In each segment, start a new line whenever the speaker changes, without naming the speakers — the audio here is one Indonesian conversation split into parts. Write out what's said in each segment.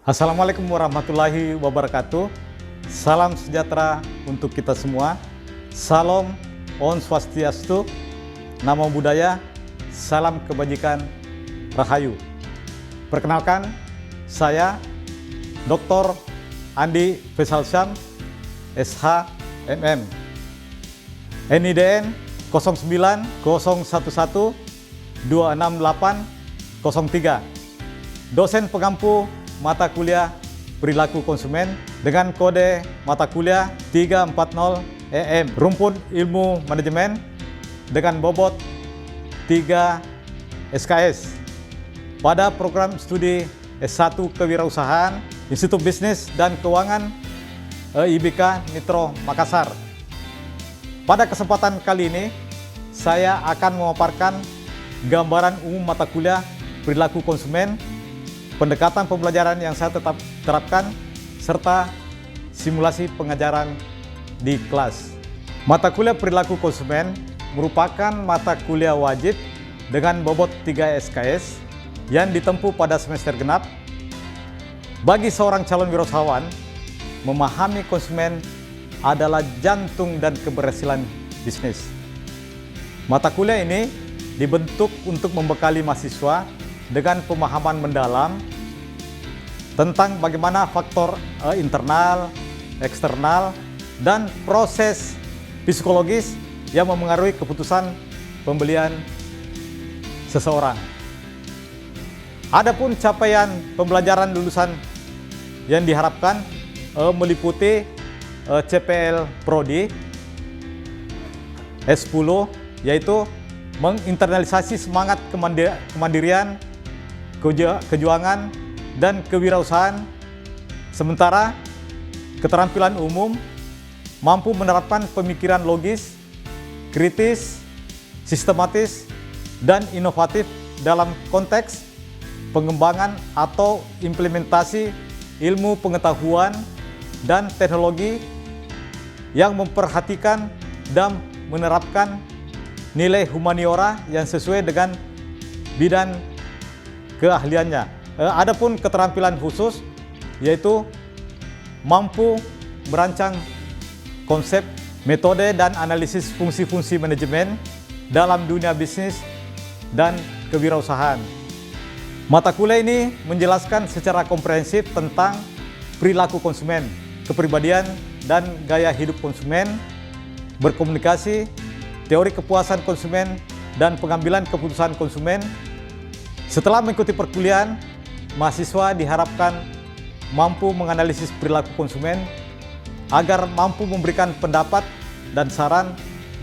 Assalamualaikum warahmatullahi wabarakatuh. Salam sejahtera untuk kita semua. Salam Om Swastiastu, Namo Buddhaya, salam kebajikan, Rahayu. Perkenalkan, saya Dr. Andi Faisal Syam, SH, MM. NIDN 0901126803. Dosen pengampu mata kuliah perilaku konsumen dengan kode mata kuliah 340 EM, rumpun ilmu manajemen dengan bobot 3 SKS pada program studi S1 Kewirausahaan Institut Bisnis dan Keuangan IBK Nitro Makassar. Pada kesempatan kali ini saya akan memaparkan gambaran umum mata kuliah perilaku konsumen, pendekatan pembelajaran yang saya tetap terapkan, serta simulasi pengajaran di kelas. Mata kuliah perilaku konsumen merupakan mata kuliah wajib dengan bobot 3 SKS yang ditempuh pada semester genap. Bagi seorang calon wirausahawan, memahami konsumen adalah jantung dan keberhasilan bisnis. Mata kuliah ini dibentuk untuk membekali mahasiswa dengan pemahaman mendalam tentang bagaimana faktor internal, eksternal, dan proses psikologis yang memengaruhi keputusan pembelian seseorang. Adapun capaian pembelajaran lulusan yang diharapkan meliputi CPL Prodi S10, yaitu menginternalisasi semangat kemandirian, kejuangan, dan kewirausahaan, sementara keterampilan umum mampu menerapkan pemikiran logis, kritis, sistematis, dan inovatif dalam konteks pengembangan atau implementasi ilmu pengetahuan dan teknologi yang memperhatikan dan menerapkan nilai humaniora yang sesuai dengan bidang keahliannya. Adapun keterampilan khusus yaitu mampu merancang konsep, metode, dan analisis fungsi-fungsi manajemen dalam dunia bisnis dan kewirausahaan. Mata kuliah ini menjelaskan secara komprehensif tentang perilaku konsumen, kepribadian dan gaya hidup konsumen, berkomunikasi, teori kepuasan konsumen, dan pengambilan keputusan konsumen. Setelah mengikuti perkuliahan, mahasiswa diharapkan mampu menganalisis perilaku konsumen agar mampu memberikan pendapat dan saran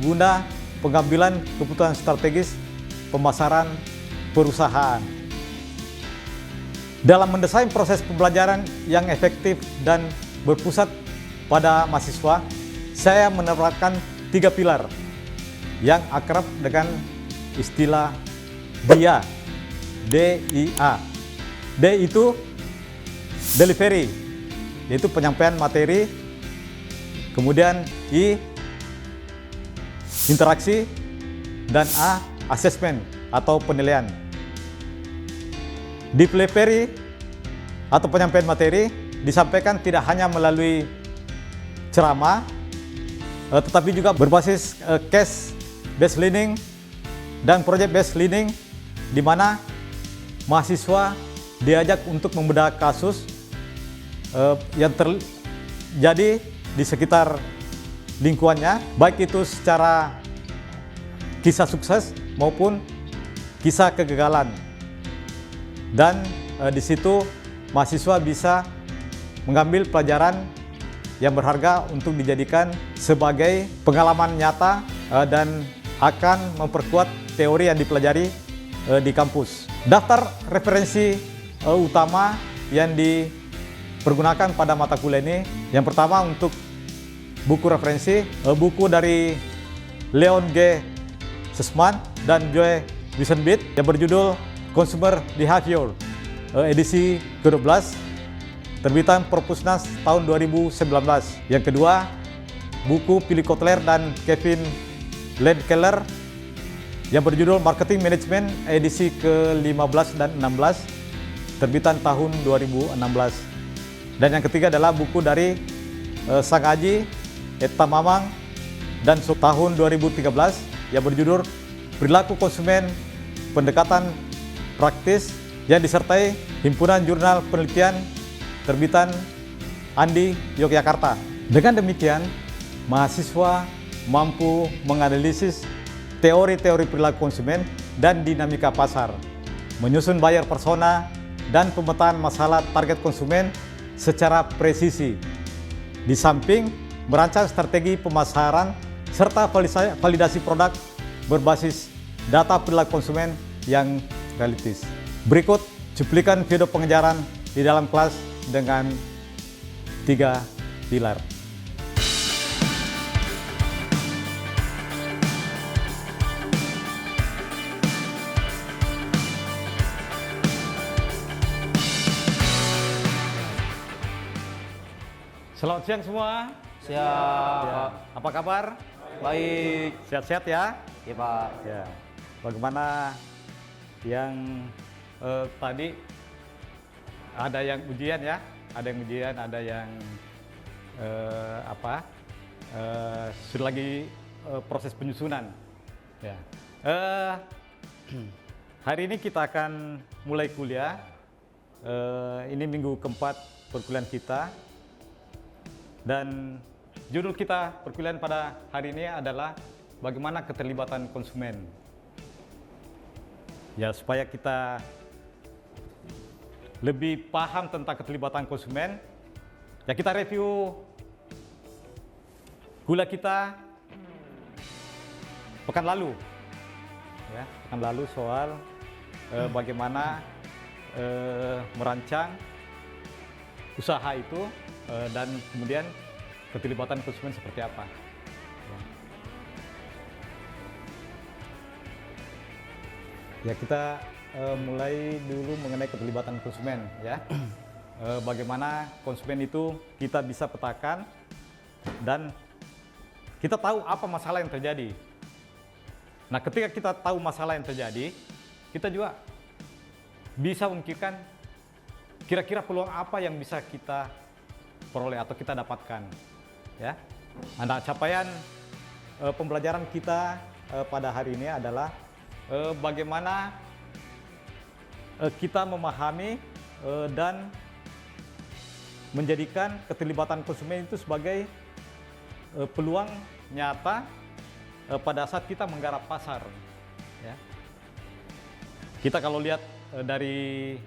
guna pengambilan keputusan strategis pemasaran perusahaan. Dalam mendesain proses pembelajaran yang efektif dan berpusat pada mahasiswa, saya menerapkan 3 pilar yang akrab dengan istilah DIA. D-I-A. D itu delivery, yaitu penyampaian materi. Kemudian I, interaksi. Dan A, assessment atau penilaian. Delivery atau penyampaian materi disampaikan tidak hanya melalui ceramah, tetapi juga berbasis case based learning dan project based learning, di mana mahasiswa diajak untuk membedah kasus yang terjadi di sekitar lingkungannya, baik itu secara kisah sukses maupun kisah kegagalan. Dan di situ mahasiswa bisa mengambil pelajaran yang berharga untuk dijadikan sebagai pengalaman nyata dan akan memperkuat teori yang dipelajari di kampus. Daftar referensi utama yang dipergunakan pada mata kuliah ini, yang pertama untuk buku referensi, buku dari Leon G. Sussman dan Joe Wissenbit yang berjudul Consumer Behavior, edisi ke-12, terbitan Perpusnas tahun 2019. Yang kedua, buku Philip Kotler dan Kevin Ledkeller yang berjudul Marketing Management edisi ke-15 dan 16, terbitan tahun 2016. Dan yang ketiga adalah buku dari Sang Aji, Etta Mamang, dan tahun 2013 yang berjudul Perilaku Konsumen Pendekatan Praktis yang disertai Himpunan Jurnal Penelitian terbitan Andi Yogyakarta. Dengan demikian, mahasiswa mampu menganalisis teori-teori perilaku konsumen dan dinamika pasar, menyusun buyer persona dan pemetaan masalah target konsumen secara presisi. Di samping merancang strategi pemasaran serta validasi produk berbasis data perilaku konsumen yang realistis. Berikut cuplikan video pengejaran di dalam kelas dengan 3 pilar. Selamat siang semua.
Siap,
Ya.
Pak.
Apa kabar?
Baik.
Sehat-sehat ya?
Ya, Pak.
Ya. Bagaimana yang tadi ada yang ujian ya? Ada yang ujian, ada yang sudah lagi proses penyusunan. Ya. Hari ini kita akan mulai kuliah. Ini minggu keempat perkuliahan kita. Dan judul kita perkuliahan pada hari ini adalah bagaimana keterlibatan konsumen. Ya, supaya kita lebih paham tentang keterlibatan konsumen, ya kita review kuliah kita pekan lalu. Ya, pekan lalu soal bagaimana merancang usaha itu dan kemudian keterlibatan konsumen seperti apa. Ya, kita mulai dulu mengenai keterlibatan konsumen ya. Bagaimana konsumen itu kita bisa petakan dan kita tahu apa masalah yang terjadi. Nah, ketika kita tahu masalah yang terjadi, kita juga bisa memikirkan kira-kira peluang apa yang bisa kita peroleh atau kita dapatkan ya. Nah, capaian pembelajaran kita pada hari ini adalah bagaimana kita memahami dan menjadikan keterlibatan konsumen itu sebagai peluang nyata pada saat kita menggarap pasar ya. Kita kalau lihat dari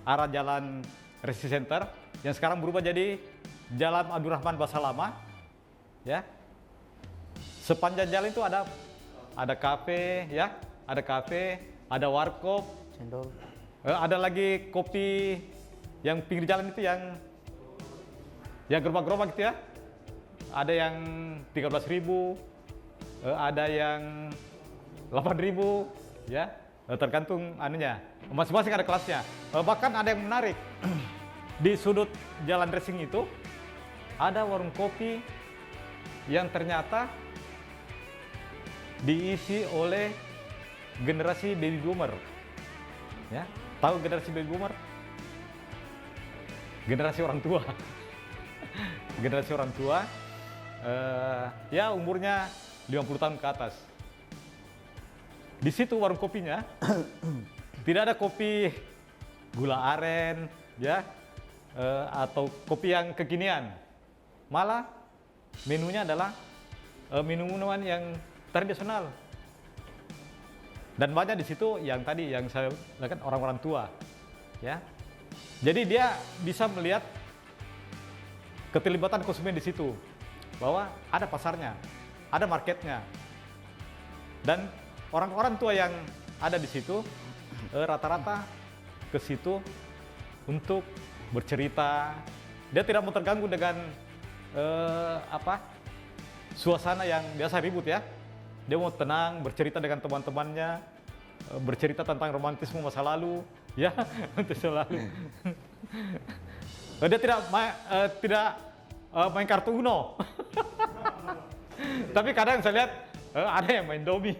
arah jalan Resi Center yang sekarang berubah jadi Jalan Abdurrahman Basalama ya. Sepanjang jalan itu ada kafe ya, ada warkop,
Cendol.
ada lagi kopi yang pinggir jalan itu yang gerobak-gerobak gitu ya. Ada yang 13.000, ada yang 8.000 ya, tergantung anunya. Masing-masing ada kelasnya. Bahkan ada yang menarik. Di sudut jalan racing itu ada warung kopi yang ternyata diisi oleh generasi baby boomer. Ya, tahu generasi baby boomer? Generasi orang tua. Generasi orang tua, ya umurnya 50 tahun ke atas. Di situ warung kopinya tidak ada kopi gula aren, ya, atau kopi yang kekinian. Malah menunya adalah minuman yang tradisional. Dan banyak di situ yang tadi yang saya lihat orang-orang tua, ya. Jadi dia bisa melihat keterlibatan konsumen di situ, bahwa ada pasarnya, ada marketnya, dan orang-orang tua yang ada di situ rata-rata ke situ untuk bercerita. Dia tidak mau terganggu dengan suasana yang biasa ribut ya. Dia mau tenang, bercerita dengan teman-temannya, bercerita tentang romantisme masa lalu, ya, masa lalu. Dia tidak main kartu Uno. Tapi kadang saya lihat ada yang main domi,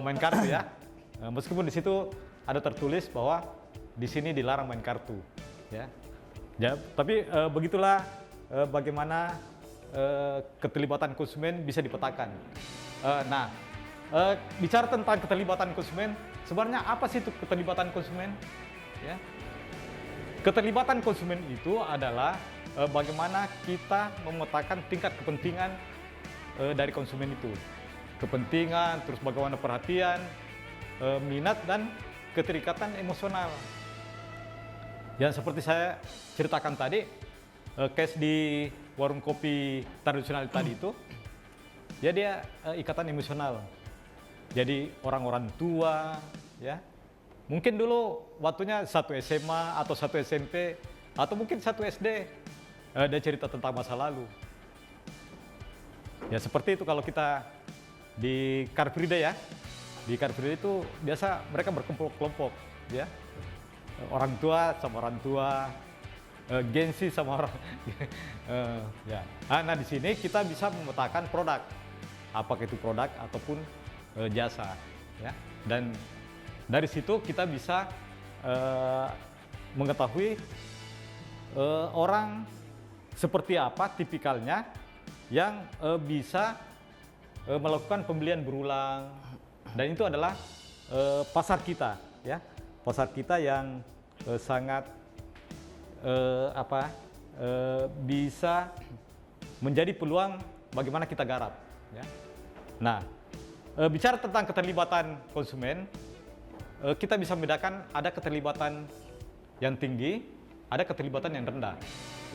main kartu ya. Meskipun di situ ada tertulis bahwa di sini dilarang main kartu, ya. Ya, tapi begitulah bagaimana keterlibatan konsumen bisa dipetakan. Nah, bicara tentang keterlibatan konsumen, sebenarnya apa sih itu keterlibatan konsumen? Ya, keterlibatan konsumen itu adalah bagaimana kita memetakan tingkat kepentingan dari konsumen itu. Kepentingan, terus bagaimana perhatian, minat, dan keterikatan emosional. Yang seperti saya ceritakan tadi, case di warung kopi tradisional tadi itu, ya dia ikatan emosional. Jadi orang-orang tua, ya, mungkin dulu waktunya satu SMA atau satu SMP atau mungkin satu SD, dia cerita tentang masa lalu. Ya seperti itu kalau kita di Car Free Day ya, di Car Free Day itu biasa mereka berkelompok-kelompok, ya, orang tua sama orang tua, gengsi sama orang, ya. Nah di sini kita bisa memetakan produk, apakah itu produk ataupun jasa, ya. Dan dari situ kita bisa mengetahui orang seperti apa tipikalnya yang bisa melakukan pembelian berulang, dan itu adalah pasar kita, ya, pasar kita yang sangat bisa menjadi peluang bagaimana kita garap, ya. Nah, bicara tentang keterlibatan konsumen, kita bisa membedakan ada keterlibatan yang tinggi, ada keterlibatan yang rendah,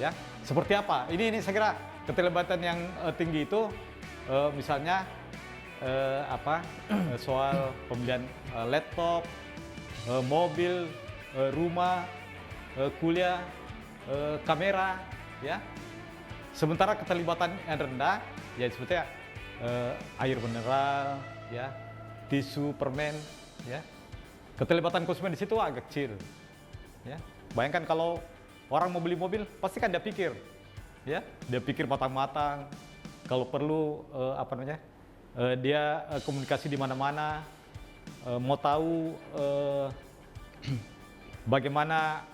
ya. Seperti apa? Ini saya kira keterlibatan yang tinggi itu misalnya soal pembelian laptop, mobil, rumah, kuliah, kamera, ya. Sementara keterlibatan yang rendah, ya seperti air mineral, ya, tisu, permen, ya. Keterlibatan konsumen di situ agak kecil, ya. Bayangkan kalau orang mau beli mobil, pasti kan dia pikir, ya, dia pikir matang-matang. Kalau perlu dia komunikasi di mana-mana, mau tahu bagaimana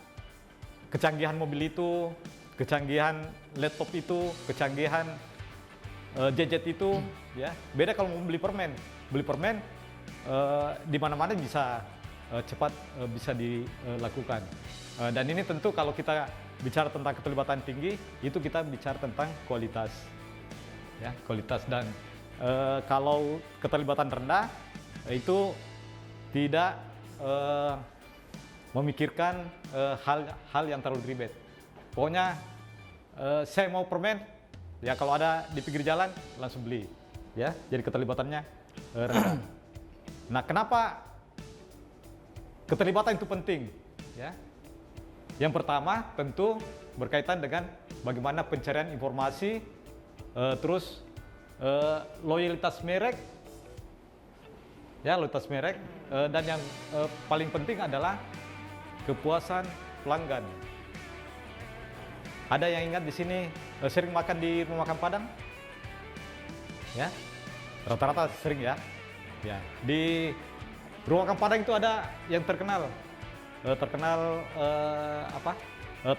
kecanggihan mobil itu, kecanggihan laptop itu, kecanggihan gadget itu, ya. Beda kalau mau beli permen. Beli permen di mana-mana bisa cepat bisa dilakukan. Dan ini tentu kalau kita bicara tentang keterlibatan tinggi, itu kita bicara tentang kualitas, ya, kualitas. Dan kalau keterlibatan rendah itu tidak memikirkan hal yang terlalu ribet. Pokoknya saya mau permen, ya kalau ada di pinggir jalan langsung beli, ya. Jadi keterlibatannya rendah. Nah, kenapa keterlibatan itu penting, ya? Yang pertama tentu berkaitan dengan bagaimana pencarian informasi, terus loyalitas merek, ya, loyalitas merek, dan yang paling penting adalah kepuasan pelanggan. Ada yang ingat di sini sering makan di rumah makan Padang? Ya, rata-rata sering, ya. Ya, di rumah makan Padang itu ada yang terkenal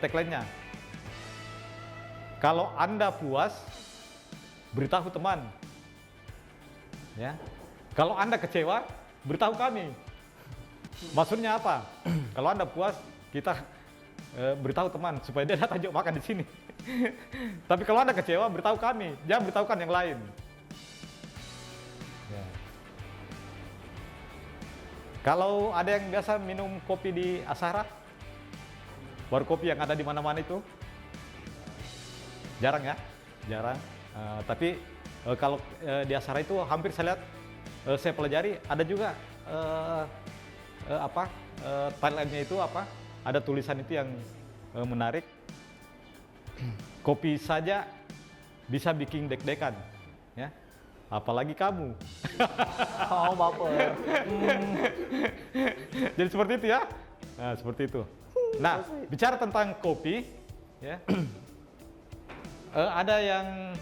tagline-nya. Kalau Anda puas, beritahu teman. Ya. Kalau Anda kecewa, beritahu kami. Maksudnya apa? Kalau Anda puas, kita beritahu teman supaya dia datang yuk makan di sini. Tapi kalau Anda kecewa, beritahu kami. Jangan beritahukan yang lain. Ya. Kalau ada yang biasa minum kopi di Asara, baru kopi yang ada di mana-mana itu, jarang, ya, jarang. Tapi kalau di Asara itu hampir saya lihat, saya pelajari ada juga tagline-nya itu ada tulisan itu yang menarik. Kopi saja bisa bikin deg-degan, ya. Apalagi kamu.
Oh, baper.
Jadi seperti itu, ya. Nah, seperti itu. Nah, bicara tentang kopi, ya. Ada yang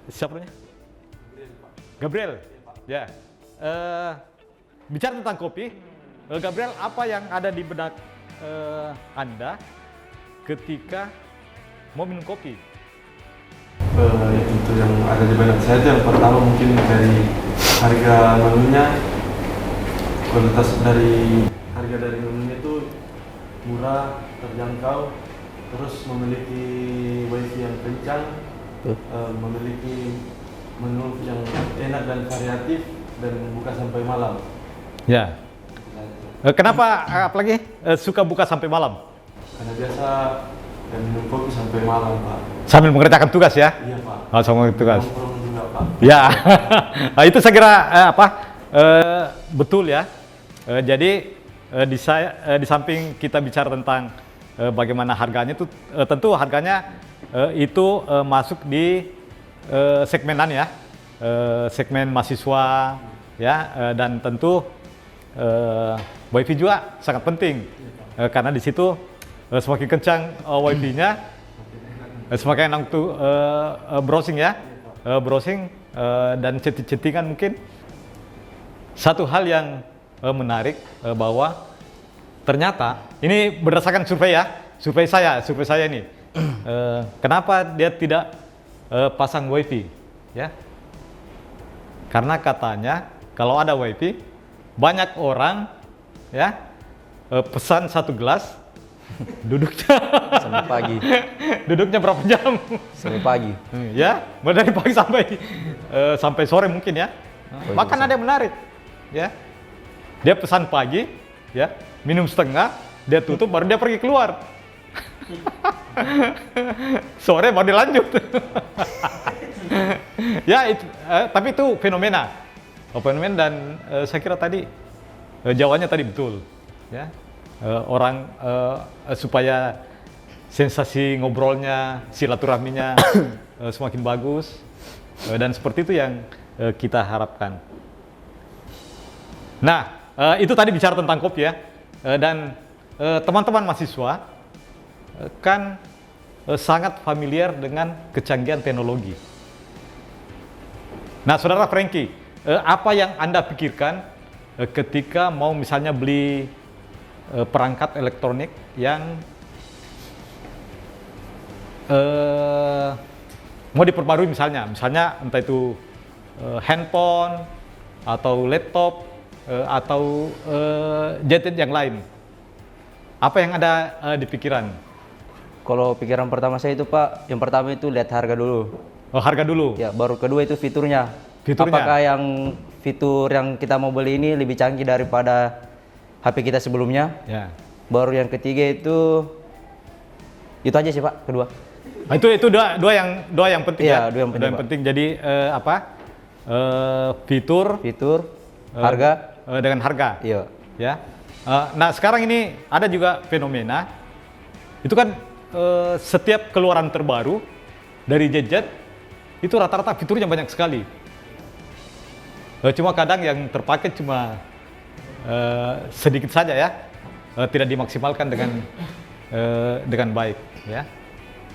siapa namanya? Gabriel. Ya. Bicara tentang kopi, Gabriel, apa yang ada di benak Anda ketika mau minum kopi?
Itu yang ada di benak saya itu yang pertama mungkin dari harga menunya, kualitas dari harga dari menunya itu murah, terjangkau, terus memiliki wifi yang kencang, memiliki menu yang enak dan variatif dan buka sampai malam.
Ya. Kenapa apalagi suka buka sampai malam?
Karena biasa dan minum kopi sampai malam, Pak.
Sambil mengerjakan tugas ya?
Iya, Pak.
Oh, sambil tugas.
Nongkrong juga, Pak.
Ya, nah, itu saya kira betul ya. Jadi di samping kita bicara tentang bagaimana harganya itu, tentu harganya itu masuk di segmenan ya, segmen mahasiswa ya, dan tentu wifi juga sangat penting karena di situ semakin kencang wifi-nya, semakin enak untuk browsing ya, browsing dan chatting-chattingan mungkin. Satu hal yang menarik bahwa ternyata ini berdasarkan survei ya, survei saya ini, kenapa dia tidak pasang wifi ya? Karena katanya kalau ada wifi banyak orang ya pesan 1 gelas duduknya
Sampai pagi.
duduknya berapa jam?
Sampai pagi.
Ya, mulai dari pagi sampai sore mungkin ya. Bahkan ada yang menarik, ya. Dia pesan pagi, ya, minum setengah, dia tutup, baru dia pergi keluar. Sore baru dilanjut. Ya, tapi itu fenomena, dan saya kira tadi jawabannya tadi betul, ya. Orang supaya sensasi ngobrolnya, silaturahminya semakin bagus, dan seperti itu yang kita harapkan. Nah, itu tadi bicara tentang kopi ya, dan teman-teman mahasiswa kan sangat familiar dengan kecanggihan teknologi. Nah, Saudara Frankie, apa yang Anda pikirkan ketika mau misalnya beli perangkat elektronik yang mau diperbarui misalnya entah itu handphone atau laptop atau gadget yang lain, apa yang ada di pikiran?
Kalau pikiran pertama saya itu Pak, yang pertama itu lihat harga dulu.
Oh, harga dulu.
Ya, baru kedua itu fiturnya.
Fiturnya.
Apakah yang fitur yang kita mau beli ini lebih canggih daripada HP kita sebelumnya?
Ya.
Baru yang ketiga itu aja sih Pak, kedua.
Nah, itu dua yang penting
Iya,
ya.
dua yang penting,
Dua yang
Pak.
penting. Jadi fitur
Harga
dengan harga.
iya.
Ya. Nah, sekarang ini ada juga fenomena itu kan setiap keluaran terbaru dari gadget itu rata-rata fiturnya banyak sekali. Cuma kadang yang terpakai cuma sedikit saja ya, tidak dimaksimalkan dengan baik ya.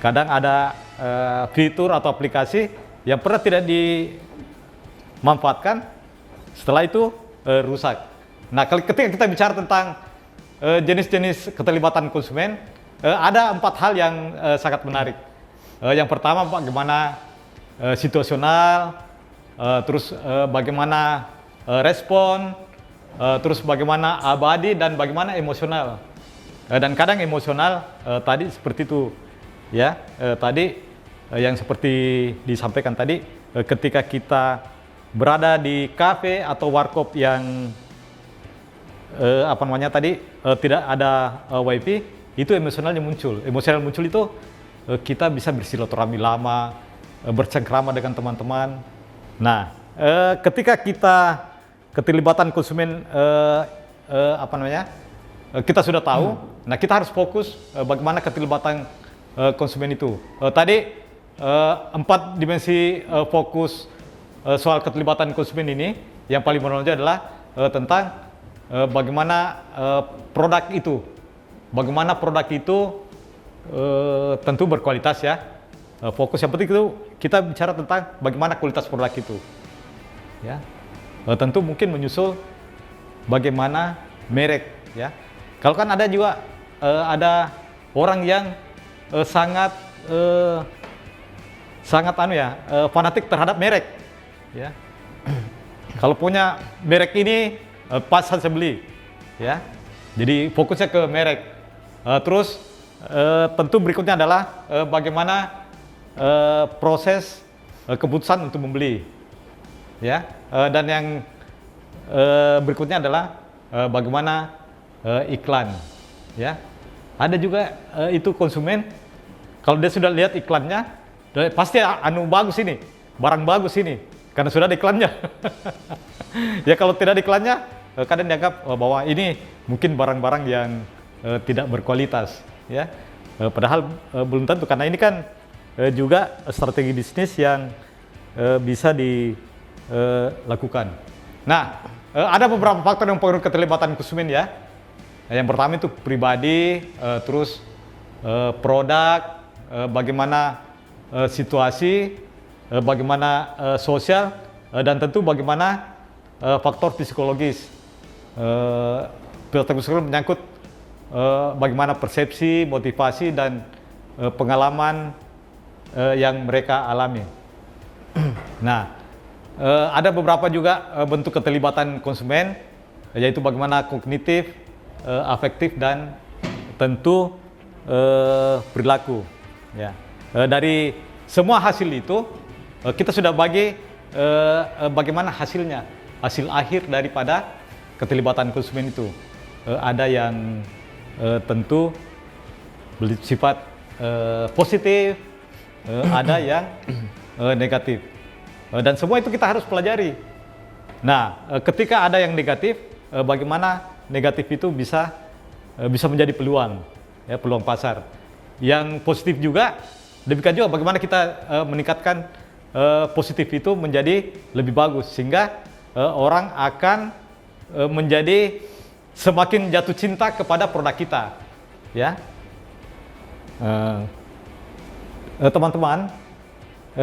Kadang ada fitur atau aplikasi yang pernah tidak dimanfaatkan, setelah itu rusak. Nah, ketika kita bicara tentang jenis-jenis keterlibatan konsumen, ada 4 hal yang sangat menarik. Yang pertama, bagaimana situasional, terus bagaimana respon, terus bagaimana abadi, dan bagaimana emosional. Dan kadang emosional tadi seperti itu, ya. Tadi yang seperti disampaikan tadi, ketika kita berada di kafe atau warkop yang tidak ada wifi, itu emosionalnya muncul. Emosional muncul itu kita bisa bersilaturahmi lama, bercengkrama dengan teman-teman. Nah, ketika kita keterlibatan konsumen kita sudah tahu, nah kita harus fokus bagaimana keterlibatan konsumen itu. Tadi 4 dimensi fokus soal keterlibatan konsumen ini, yang paling menonjol adalah tentang bagaimana produk itu tentu berkualitas ya. Fokus yang penting itu kita bicara tentang bagaimana kualitas produk itu, ya. Tentu mungkin menyusul bagaimana merek, ya. Kalau kan ada juga ada orang yang sangat fanatik terhadap merek, ya. Kalau punya merek ini pas saya beli, ya. Jadi fokusnya ke merek. Terus tentu berikutnya adalah bagaimana proses keputusan untuk membeli, ya. Dan yang berikutnya adalah bagaimana iklan, ya. Ada juga itu konsumen, kalau dia sudah lihat iklannya, pasti bagus ini, barang bagus ini, karena sudah ada iklannya. Ya kalau tidak ada iklannya, kadang dianggap bahwa ini mungkin barang-barang yang tidak berkualitas, ya. Padahal belum tentu, karena ini kan juga strategi bisnis yang bisa dilakukan. Nah, ada beberapa faktor yang mempengaruhi keterlibatan konsumen, ya. Yang pertama itu pribadi, terus produk, bagaimana situasi, bagaimana sosial, dan tentu bagaimana faktor psikologis. Faktor psikologis menyangkut bagaimana persepsi, motivasi, dan pengalaman yang mereka alami. Nah, ada beberapa juga bentuk keterlibatan konsumen, yaitu bagaimana kognitif, afektif, dan tentu perilaku. Ya. Dari semua hasil itu kita sudah bagi bagaimana hasilnya, hasil akhir daripada keterlibatan konsumen itu. Ada yang tentu bersifat positif, ada yang negatif, dan semua itu kita harus pelajari. Nah, ketika ada yang negatif, bagaimana negatif itu bisa menjadi peluang, ya, peluang pasar. Yang positif juga, demikian juga bagaimana kita meningkatkan positif itu menjadi lebih bagus, sehingga orang akan menjadi semakin jatuh cinta kepada produk kita, ya. Teman-teman,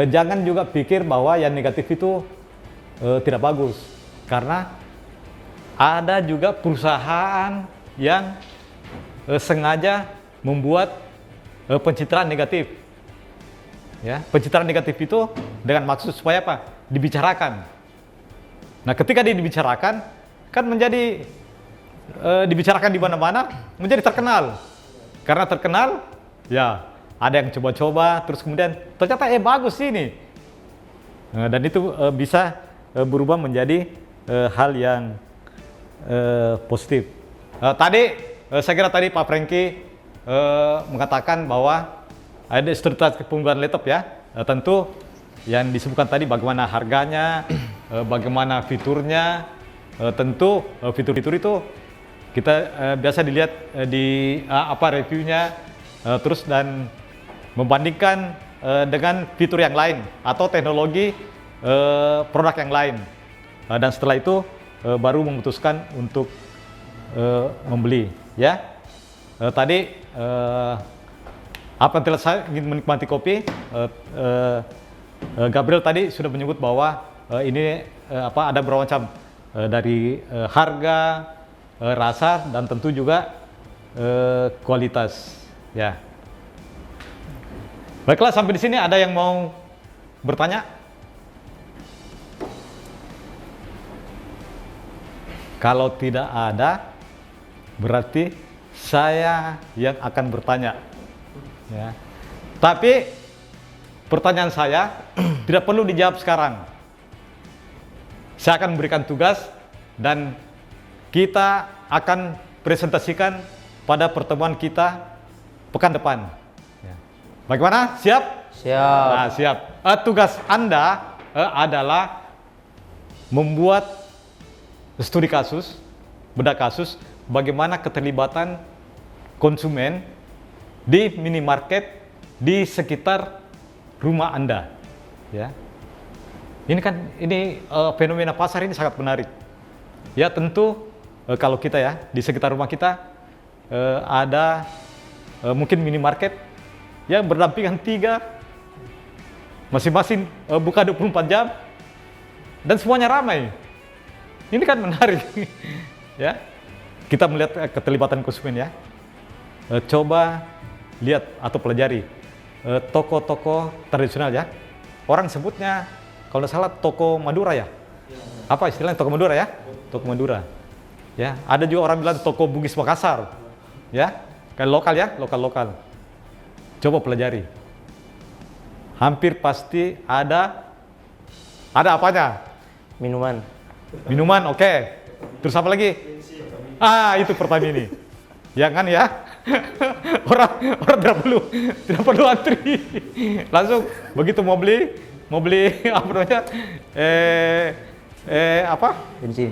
jangan juga pikir bahwa yang negatif itu tidak bagus, karena ada juga perusahaan yang sengaja membuat pencitraan negatif. Ya, pencitraan negatif itu dengan maksud supaya apa? Dibicarakan. Nah, ketika dibicarakan, kan menjadi dibicarakan di mana-mana, menjadi terkenal. Karena terkenal, ya ada yang coba-coba, terus kemudian ternyata bagus ini. Dan itu bisa berubah menjadi hal yang positif. Saya kira tadi Pak Franky mengatakan bahwa ada struktur penggunaan laptop, ya. Tentu yang disebutkan tadi bagaimana harganya, bagaimana fiturnya, tentu fitur-fitur itu kita biasa dilihat di reviewnya, terus dan membandingkan dengan fitur yang lain atau teknologi produk yang lain, dan setelah itu baru memutuskan untuk membeli, ya. Tadi apa yang saya ingin menikmati kopi, Gabriel tadi sudah menyebut bahwa ini ada beberapa macam, dari harga, rasa, dan tentu juga kualitas, ya. Baiklah, sampai di sini ada yang mau bertanya? Kalau tidak ada, berarti saya yang akan bertanya, ya. Tapi pertanyaan saya tidak perlu dijawab sekarang. Saya akan memberikan tugas dan kita akan presentasikan pada pertemuan kita pekan depan. Ya. Bagaimana? Siap?
Siap.
Nah, siap. Tugas Anda adalah membuat studi kasus, bedah kasus, bagaimana keterlibatan konsumen di minimarket di sekitar rumah Anda, ya. Ini kan fenomena pasar ini sangat menarik. Ya, tentu kalau kita, ya, di sekitar rumah kita ada mungkin minimarket yang berdampingan 3, masing-masing buka 24 jam dan semuanya ramai. Ini kan menarik. Ya, kita melihat keterlibatan konsumen, ya. coba lihat atau pelajari toko-toko tradisional ya. Orang sebutnya kalau tidak salah toko Madura ya. Apa istilahnya toko Madura ya? Toko Madura. Ya, ada juga orang bilang toko Bugis Makassar. Ya, kan lokal ya, lokal. Coba pelajari. Hampir pasti ada apanya? Minuman, oke. Terus apa lagi? Itu Pertamini. Ya kan ya? orang tidak perlu antri. Langsung begitu mau beli apa namanya?
Bensin.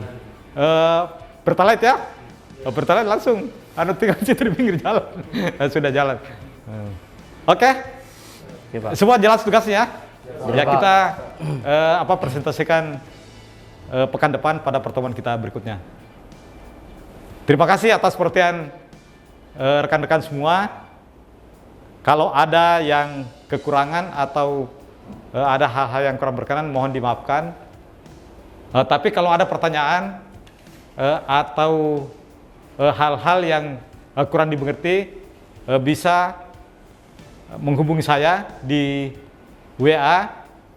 Pertalite ya? Pertalite langsung. Tinggal situ di pinggir jalan. Sudah jalan. Oke.
Oke, Pak.
Semua jelas tugasnya. Ya
Pak.
kita presentasikan pekan depan pada pertemuan kita berikutnya. Terima kasih atas perhatian rekan-rekan semua. Kalau ada yang kekurangan atau ada hal-hal yang kurang berkenan, mohon dimaafkan. Tapi kalau ada pertanyaan atau hal-hal yang kurang dimengerti, bisa menghubungi saya di WA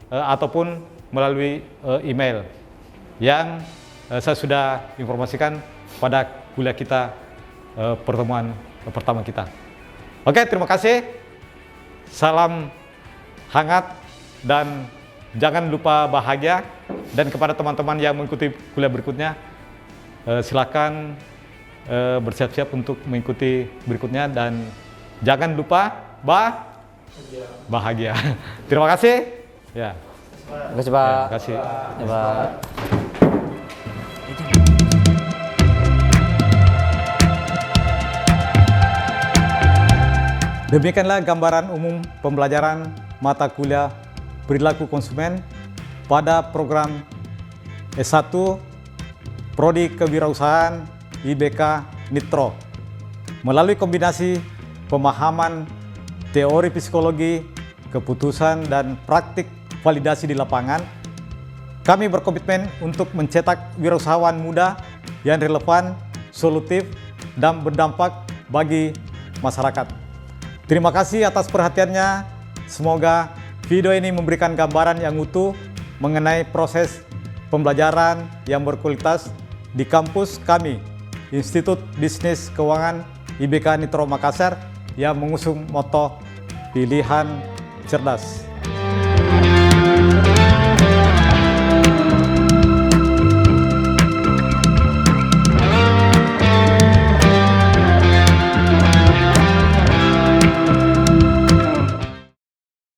ataupun melalui email yang saya sudah informasikan pada kuliah kita pertemuan pertama kita. Oke, terima kasih. Salam hangat dan jangan lupa bahagia. Dan kepada teman-teman yang mengikuti kuliah berikutnya, silakan bersiap-siap untuk mengikuti berikutnya dan jangan lupa bahagia. Terima kasih. Ya.
Terima kasih, Pak.
Terima kasih.
Ya, Pak.
Demikianlah gambaran umum pembelajaran mata kuliah perilaku konsumen pada program S1 Prodi Kewirausahaan IBK Nitro. Melalui kombinasi pemahaman teori psikologi, keputusan, dan praktik validasi di lapangan, kami berkomitmen untuk mencetak wirausahawan muda yang relevan, solutif, dan berdampak bagi masyarakat. Terima kasih atas perhatiannya. Semoga video ini memberikan gambaran yang utuh mengenai proses pembelajaran yang berkualitas di kampus kami, Institut Bisnis Keuangan IBK Nitro Makassar, yang mengusung moto pilihan cerdas.